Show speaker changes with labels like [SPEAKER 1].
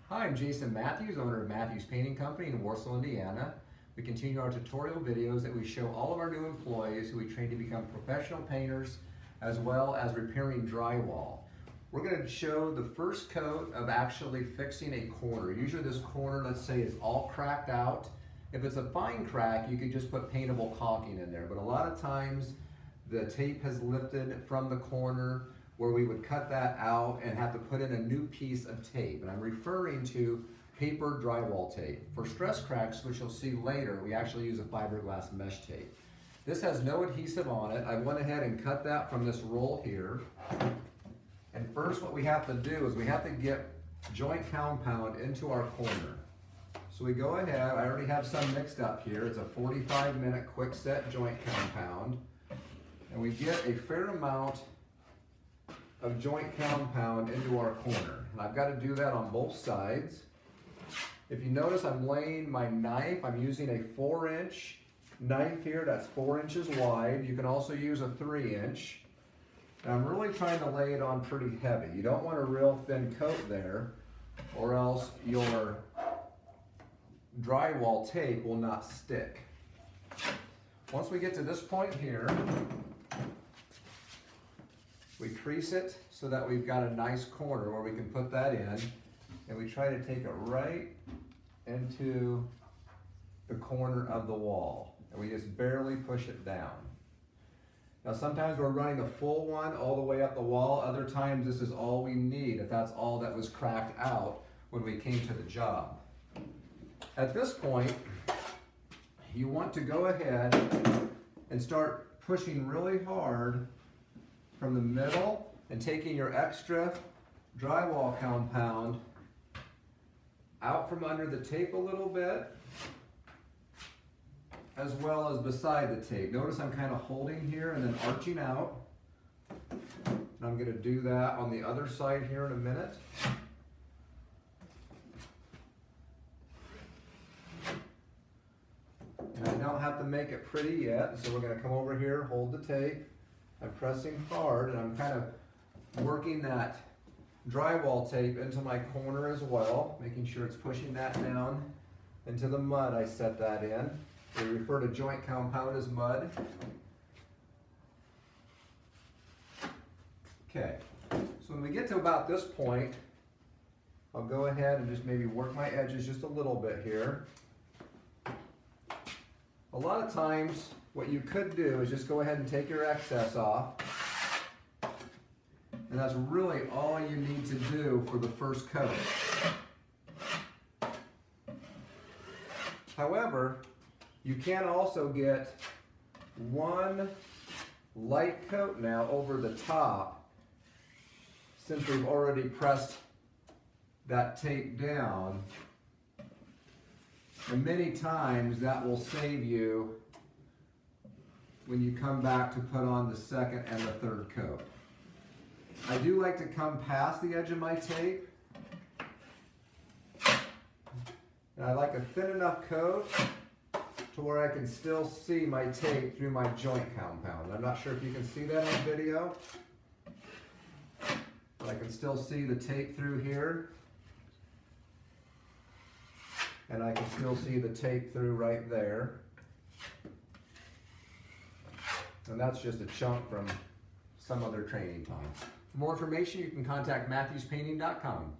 [SPEAKER 1] Hi, I'm Jason Matthews, owner of Matthews Painting Company in Warsaw, Indiana. We continue our tutorial videos that we show all of our new employees who we train to become professional painters as well as repairing drywall. We're going to show the first coat of actually fixing a corner. Usually this corner, let's say, is all cracked out. If it's a fine crack, you could just put paintable caulking in there, but a lot of times the tape has lifted from the corner where we would cut that out and have to put in a new piece of tape. And I'm referring to paper drywall tape. For stress cracks, which you'll see later, we actually use a fiberglass mesh tape. This has no adhesive on it. I went ahead and cut that from this roll here. And first what we have to do is we have to get joint compound into our corner. So we go ahead, I already have some mixed up here. It's a 45-minute quick set joint compound. And we get a fair amount of joint compound into our corner. And I've got to do that on both sides. If you notice, I'm laying my knife. I'm using a 4-inch knife here that's 4 inches wide. You can also use a 3-inch. And I'm really trying to lay it on pretty heavy. You don't want a real thin coat there, or else your drywall tape will not stick. Once we get to this point here, we crease it so that we've got a nice corner where we can put that in, and we try to take it right into the corner of the wall, and we just barely push it down. Now sometimes we're running a full one all the way up the wall. Other times this is all we need if that's all that was cracked out when we came to the job. At this point, you want to go ahead and start pushing really hard from the middle and taking your extra drywall compound out from under the tape a little bit, as well as beside the tape. Notice I'm kind of holding here and then arching out. And I'm going to do that on the other side here in a minute. And I don't have to make it pretty yet, so we're going to come over here, hold the tape. I'm pressing hard, and I'm kind of working that drywall tape into my corner as well, making sure it's pushing that down into the mud I set that in. We refer to joint compound as mud. Okay, so when we get to about this point, I'll go ahead and just maybe work my edges just a little bit here. A lot of times, what you could do is just go ahead and take your excess off. And that's really all you need to do for the first coat. However, you can also get one light coat now over the top, since we've already pressed that tape down. And many times that will save you when you come back to put on the second and the third coat. I do like to come past the edge of my tape. And I like a thin enough coat to where I can still see my tape through my joint compound. I'm not sure if you can see that on video, but I can still see the tape through here. And I can still see the tape through right there. And that's just a chunk from some other training time. For more information, you can contact MatthewsPainting.com.